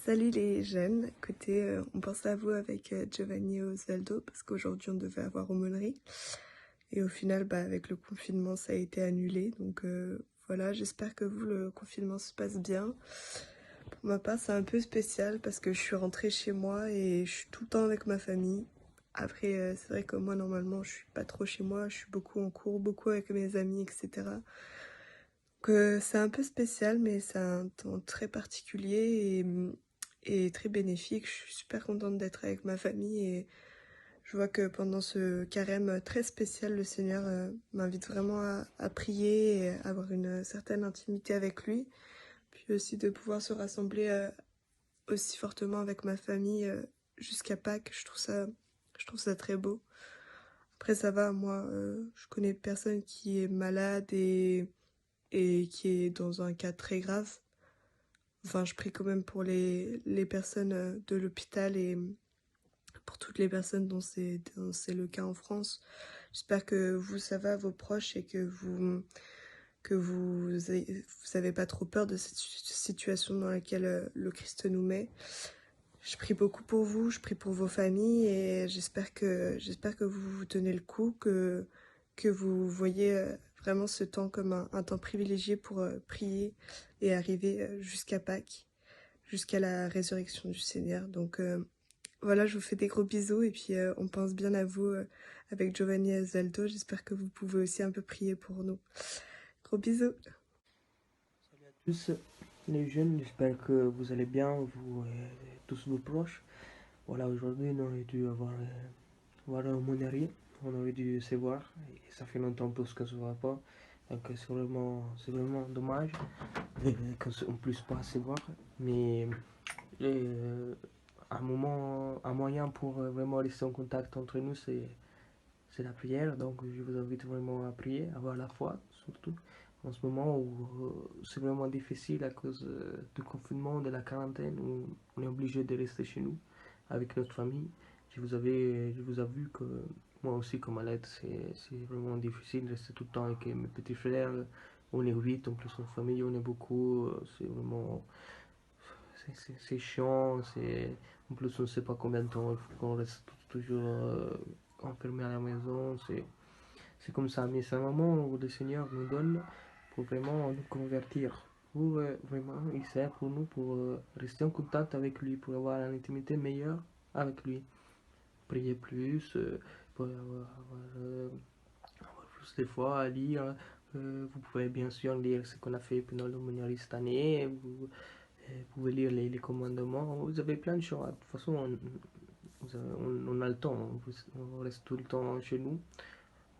Salut les jeunes, écoutez, on pense à vous avec Giovanni et Osvaldo parce qu'aujourd'hui on devait avoir aumônerie et au final avec le confinement ça a été annulé donc voilà, j'espère que vous le confinement se passe bien. Pour ma part c'est un peu spécial parce que je suis rentrée chez moi et je suis tout le temps avec ma famille. Après c'est vrai que moi normalement je suis pas trop chez moi, je suis beaucoup en cours, beaucoup avec mes amis etc. Que c'est un peu spécial, mais c'est un temps très particulier et très bénéfique. Je suis super contente d'être avec ma famille et je vois que pendant ce carême très spécial, le Seigneur m'invite vraiment à prier et à avoir une certaine intimité avec lui. Puis aussi de pouvoir se rassembler aussi fortement avec ma famille jusqu'à Pâques. Je trouve ça très beau. Après, ça va, moi, je connais personne qui est malade et qui est dans un cas très grave. Enfin, je prie quand même pour les personnes de l'hôpital et pour toutes les personnes dont c'est le cas en France. J'espère que vous, ça va, vos proches, et que vous avez pas trop peur de cette situation dans laquelle le Christ nous met. Je prie beaucoup pour vous, je prie pour vos familles et j'espère que vous vous tenez le coup, que vous voyez vraiment ce temps comme un temps privilégié pour prier et arriver jusqu'à Pâques, jusqu'à la résurrection du Seigneur. Donc voilà, je vous fais des gros bisous et puis on pense bien à vous avec Giovanni et Zaldo. J'espère que vous pouvez aussi un peu prier pour nous. Gros bisous. Salut à tous les jeunes, j'espère que vous allez bien, vous et tous vos proches. Voilà, aujourd'hui on aurait dû voir mon ami, on aurait dû se voir, et ça fait longtemps plus qu'on ne se voit pas, donc c'est vraiment dommage qu'on ne puisse pas se voir, mais euh, un moyen pour vraiment rester en contact entre nous, c'est la prière, donc je vous invite vraiment à prier, à avoir la foi surtout, en ce moment où c'est vraiment difficile à cause du confinement, de la quarantaine, où on est obligé de rester chez nous avec notre famille. Je vous ai vu que moi aussi, comme malade, c'est vraiment difficile de rester tout le temps avec mes petits frères. On est 8, en plus en famille, on est beaucoup, c'est vraiment, c'est chiant, en plus on ne sait pas combien de temps il faut qu'on reste toujours enfermé à la maison, c'est comme ça, mais c'est un moment où le Seigneur nous donne pour vraiment nous convertir, pour vraiment, il sert pour nous, pour rester en contact avec lui, pour avoir une intimité meilleure avec lui, prier plus, pour avoir plus de fois à lire. Vous pouvez bien sûr lire ce qu'on a fait pendant l'aumônerie cette année, vous pouvez lire les commandements, vous avez plein de choses. De toute façon, on a le temps, on reste tout le temps chez nous.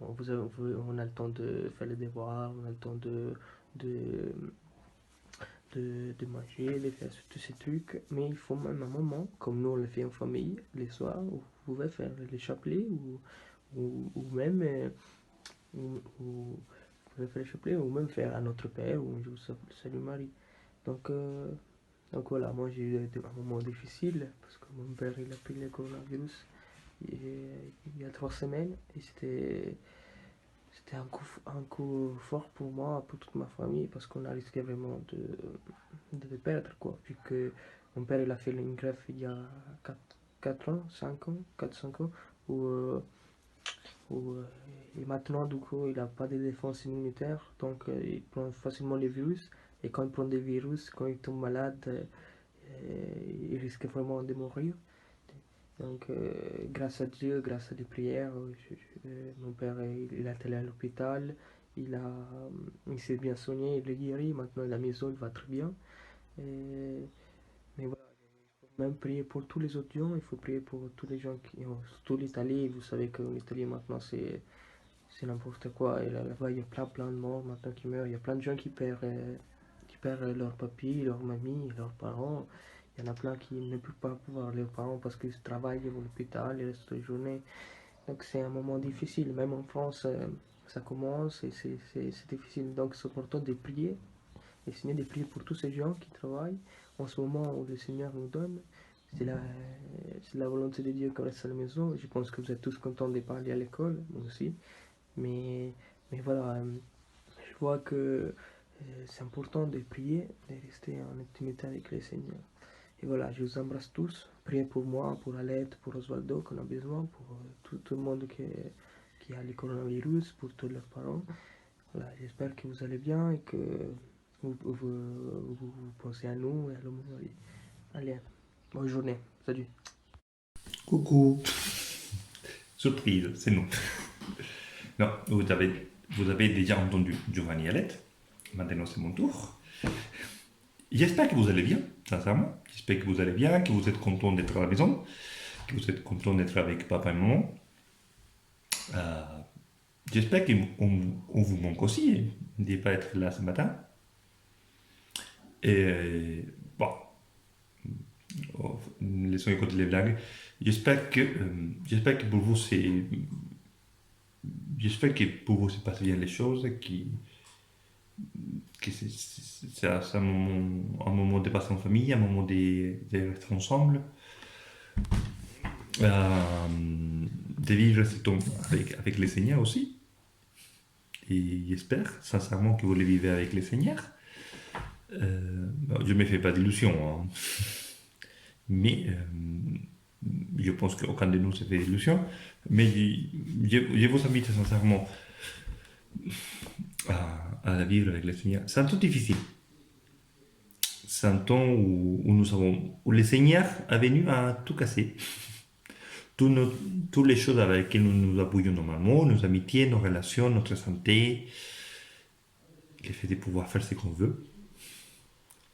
On a le temps de faire les devoirs, on a le temps de, de manger, de faire tous ces trucs, mais il faut même un moment, comme nous on le fait en famille, les soirs, où vous pouvez faire les chapelets ou même vous pouvez faire les chapelets ou même faire à notre Père ou je vous salue Marie. Donc, euh, donc voilà, moi j'ai eu un moment difficile parce que mon père il a pris le coronavirus il y a 3 semaines et c'était un coup fort pour moi, pour toute ma famille, parce qu'on a risqué vraiment de le perdre, quoi. Vu que mon père, il a fait une greffe il y a 4 ans, 5 ans, 4-5 ans, où, euh, et maintenant, du coup, il n'a pas de défense immunitaire, donc il prend facilement les virus. Et quand il prend des virus, quand il tombe malade, il risque vraiment de mourir. Donc, grâce à Dieu, grâce à des prières, mon père il est allé à l'hôpital, il s'est bien soigné, il est guéri, maintenant à la maison il va très bien. Et- mais voilà, il faut même prier pour tous les autres gens, il faut prier pour tous les gens surtout l'Italie, vous savez qu'en Italie maintenant c'est n'importe quoi, et là-bas il y a plein de morts maintenant qui meurent, il y a plein de gens qui perdent leurs papis, leurs mamies, leurs parents. Il y en a plein qui ne peuvent pas voir leurs parents parce qu'ils travaillent à l'hôpital le reste de la journée. Donc c'est un moment difficile. Même en France, ça commence et c'est difficile. Donc c'est important de prier, essayer de prier pour tous ces gens qui travaillent en ce moment où le Seigneur nous donne. C'est la volonté de Dieu qu'on reste à la maison. Je pense que vous êtes tous contents de pas aller à l'école, moi aussi. Mais, mais voilà, je vois que c'est important de prier, de rester en intimité avec le Seigneur. Et voilà, je vous embrasse tous. Priez pour moi, pour Alette, pour Osvaldo, qu'on a besoin, pour tout le monde qui a le coronavirus, pour tous leurs parents. Voilà, j'espère que vous allez bien et que vous pensez à nous et à l'homme. Allez, bonne journée. Salut. Coucou. Surprise, c'est nous. Non, vous avez déjà entendu Giovanni et Alette. Maintenant, c'est mon tour. J'espère que vous allez bien, sincèrement. J'espère que vous allez bien, que vous êtes content d'être à la maison, que vous êtes content d'être avec papa et maman. J'espère qu'on vous manque aussi de ne pas être là ce matin. Et bon, laissons écouter les blagues. J'espère que pour vous j'espère que pour vous se passent bien les choses, que c'est un moment de passer en famille, un moment d'être ensemble, de vivre ce temps avec le Seigneur aussi. Et j'espère sincèrement que vous le vivez avec le Seigneur. Je ne me fais pas d'illusions, hein. Mais je pense qu'aucun de nous se fait d'illusions. Mais je vous invite sincèrement à la vivre avec le Seigneur. C'est un temps difficile. C'est un temps où le Seigneur est venu à tout casser. Toutes les choses avec lesquelles nous nous appuyons normalement, nos amitiés, nos relations, notre santé, le fait de pouvoir faire ce qu'on veut.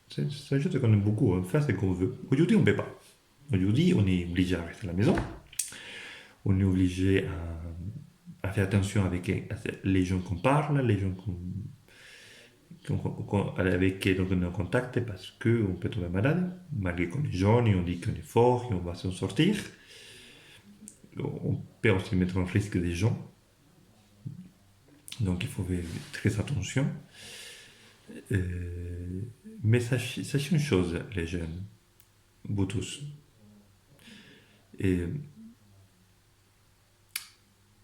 C'est une chose qu'on aime beaucoup, faire ce qu'on veut. Aujourd'hui, on ne peut pas. Aujourd'hui, on est obligé à rester à la maison. On est obligé à faire attention avec les gens qu'on parle, les gens avec qui on est en contact, parce qu'on peut tomber malade, malgré qu'on est jeune et on dit qu'on est fort et on va s'en sortir. On peut aussi mettre en risque des gens. Donc il faut faire très attention. Mais sachez une chose, les jeunes, vous tous. Et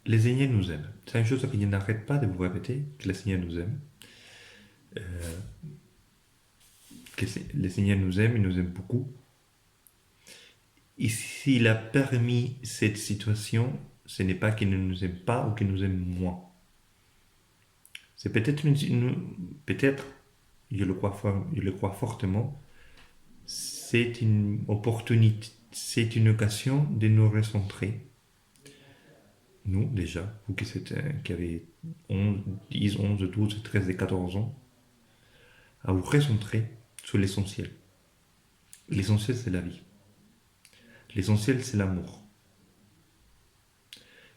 le Seigneur nous aime. C'est une chose que je n'arrête pas de vous répéter, que le Seigneur nous aime. Que le Seigneur nous aime, il nous aime beaucoup. Et s'il a permis cette situation, ce n'est pas qu'il ne nous aime pas ou qu'il nous aime moins. C'est peut-être peut-être, je le crois fortement, c'est une opportunité, c'est une occasion de nous recentrer. Nous, déjà, vous qui avez 10, 11, 12, 13 et 14 ans, à vous recentrer sur l'essentiel. L'essentiel, c'est la vie. L'essentiel, c'est l'amour.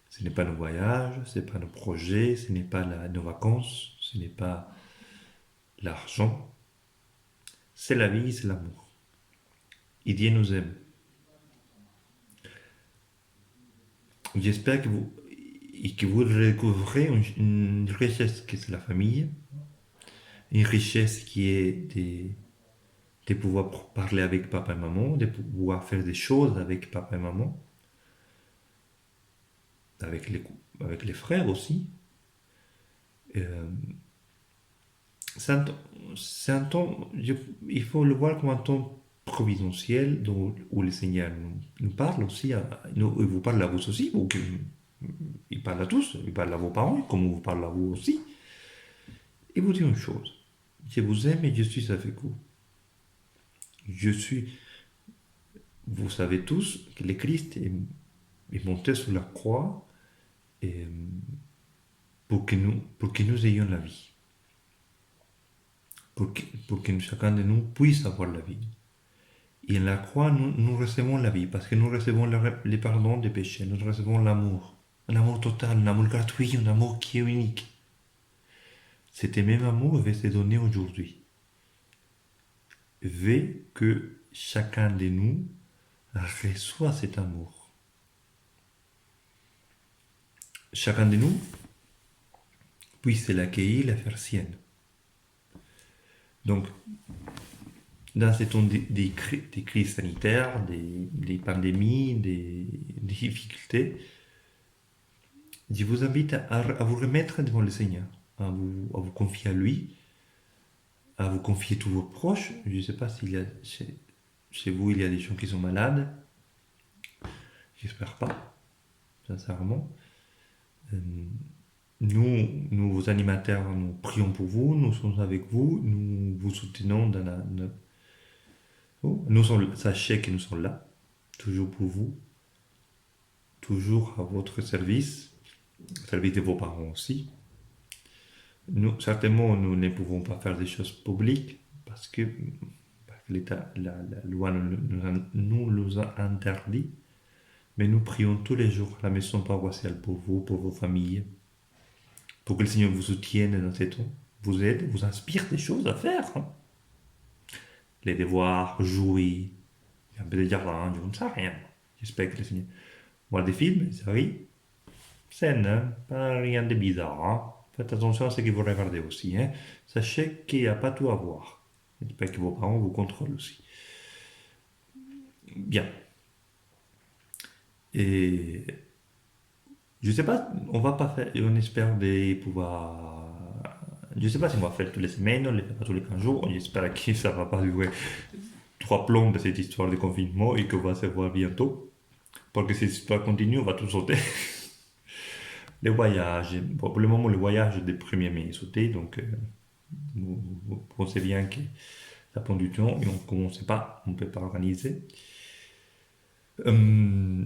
Ce n'est pas nos voyages, ce n'est pas nos projets, ce n'est pas nos vacances, ce n'est pas l'argent. C'est la vie, c'est l'amour. Et Dieu nous aime. J'espère que vous redécouvrez une richesse qui est la famille, une richesse qui est de pouvoir parler avec papa et maman, de pouvoir faire des choses avec papa et maman, avec les frères aussi. C'est un temps, il faut le voir comme un temps providentiel où le Seigneur nous parle aussi, il vous parle à vous aussi, il parle à tous, il parle à vos parents, comme il vous parle à vous aussi. Et vous dit une chose, je vous aime et je suis avec vous. Vous savez tous que le Christ est monté sur la croix pour que nous ayons la vie. Pour que chacun de nous puisse avoir la vie. Et en la croix, nous recevons la vie, parce que nous recevons le pardon des péchés, nous recevons l'amour. Un amour total, un amour gratuit, un amour qui est unique. Cet même amour veut se donner aujourd'hui. Veut que chacun de nous reçoit cet amour. Chacun de nous puisse l'accueillir, la faire sienne. Donc, dans ces temps des crises sanitaires, des pandémies, des difficultés, je vous invite à vous remettre devant le Seigneur, à vous confier à lui, à vous confier tous vos proches. Je ne sais pas s'il y a chez vous, il y a des gens qui sont malades. J'espère pas, sincèrement. Euh, nous, vos animateurs, nous prions pour vous, nous sommes avec vous, nous vous soutenons sachez que nous sommes là, toujours pour vous, toujours à votre service, au service de vos parents aussi. Nous, certainement, nous ne pouvons pas faire des choses publiques parce que l'État, la loi nous a interdit. Mais nous prions tous les jours à la maison paroissiale pour vous, pour vos familles, pour que le Seigneur vous soutienne dans ces temps, vous aide, vous inspire des choses à faire. Hein. Les devoirs, jouer, un peu de jardin, je ne sais rien. J'espère que le Seigneur. Voir des films, des séries, saines, hein, pas rien de bizarre. Hein. Faites attention à ce que vous regardez aussi. Hein. Sachez qu'il n'y a pas tout à voir. J'espère que vos parents vous contrôlent aussi. Bien. Et je sais pas, on va pas faire, on espère de pouvoir. Je sais pas si on va faire toutes les semaines, on ne les fait pas tous les 15 jours. J'espère que ça va pas durer 3 plombs de cette histoire de confinement et qu'on va se voir bientôt. Parce que si ça continue, on va tout sauter. Les voyages, bon, pour le moment, le voyage des 1er mai est sauté, donc vous pensez bien que ça prend du temps et comme on ne sait pas, on ne peut pas organiser. Je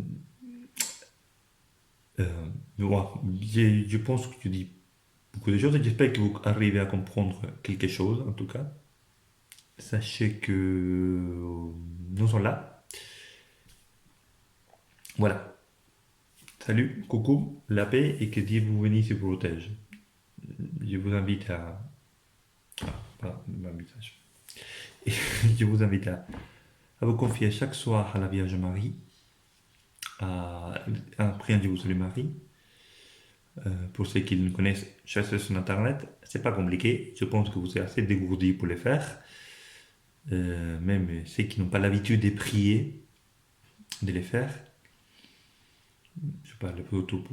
pense que tu dis beaucoup de choses et j'espère que vous arrivez à comprendre quelque chose en tout cas. Sachez que nous sommes là. Voilà. Salut, coucou, la paix et que Dieu vous bénisse et vous protège. Je vous invite à... pas l'invitation. Je vous invite à vous confier chaque soir à la Vierge Marie, à prier un Dieu vous salue Marie. Pour ceux qui ne connaissent, cherchez sur internet, c'est pas compliqué, je pense que vous êtes assez dégourdi pour le faire. Même ceux qui n'ont pas l'habitude de prier, de les faire. Je parle plutôt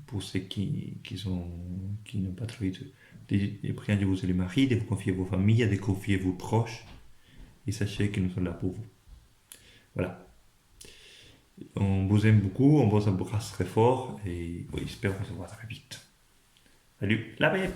pour ceux qui n'ont pas trop l'habitude. De prier un Dieu vous salue Marie, de vous confier vos familles, de confier vos proches, et sachez que nous sommes là pour vous. Voilà. On vous aime beaucoup, on vous embrasse très fort et j'espère qu'on se voit très vite. Salut, la paix!